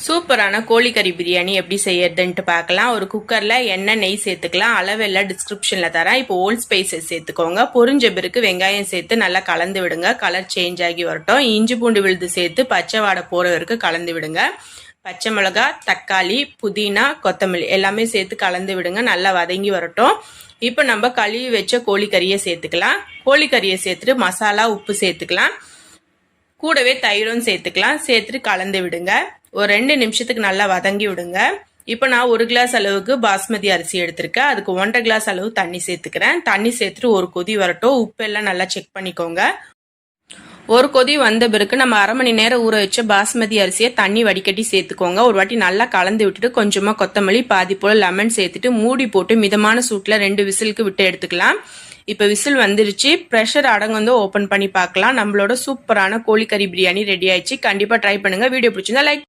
சூப்பரான கோழிக்கறி பிரியாணி எப்படி செய்யறதுன்ட்டு பார்க்கலாம். ஒரு குக்கர்ல எண்ணெய் நெய் சேர்த்துக்கலாம். அளவெல்லாம் டிஸ்கிரிப்ஷன்ல தரேன். இப்போ ஓல்ட் ஸ்பைசஸ் சேர்த்துக்கோங்க. பொரிஞ்ச பிறகு வெங்காயம் சேர்த்து நல்லா கலந்து விடுங்க. கலர் சேஞ்ச் ஆகி வரட்டும். இஞ்சி பூண்டு விழுது சேர்த்து பச்சை வாடை போற வரைக்கும் கலந்து விடுங்க. பச்சை மிளகா, தக்காளி, புதினா, கொத்தமல்லி எல்லாமே சேர்த்து கலந்து விடுங்க. நல்லா வதங்கி வரட்டும். இப்போ நம்ம கழுவி வச்ச கோழிக்கறியை சேர்த்துக்கலாம். கோழிக்கறியை சேர்த்துட்டு மசாலா, உப்பு சேர்த்துக்கலாம். கூடவே தயிரும் சேர்த்துக்கலாம். சேர்த்துட்டு கலந்து விடுங்க. ஒரு 2 நிமிஷத்துக்கு நல்லா வதங்கி விடுங்க. இப்போ நான் 1 கிளாஸ் அளவுக்கு பாஸ்மதி அரிசி எடுத்திருக்கேன். அதுக்கு 1.5 கிளாஸ் அளவு தண்ணி சேர்த்துக்கிறேன். தண்ணி சேர்த்துட்டு ஒரு கொதி வரட்டும். உப்பு எல்லாம் நல்லா செக் பண்ணிக்கோங்க. ஒரு கொதி வந்த பிறகு நம்ம 1/2 மணி நேரம் ஊற வச்ச பாஸ்மதி அரிசியை தண்ணி வடிகட்டி சேர்த்துக்கோங்க. ஒரு வாட்டி நல்லா கலந்து விட்டுட்டு கொஞ்சமா கொத்தமல்லி, பாதி போல லெமன் சேர்த்துட்டு மூடி போட்டு மிதமான சூட்டில் 2 விசிலுக்கு விட்டு எடுத்துக்கலாம். இப்போ விசில் வந்துருச்சு. ப்ரெஷர் அடங்கு ஓப்பன் பண்ணி பார்க்கலாம். நம்மளோட சூப்பரான கோழிக்கறி பிரியாணி ரெடி ஆயிடுச்சு. கண்டிப்பாக ட்ரை பண்ணுங்க. வீடியோ பிடிச்சிருந்தா லைக்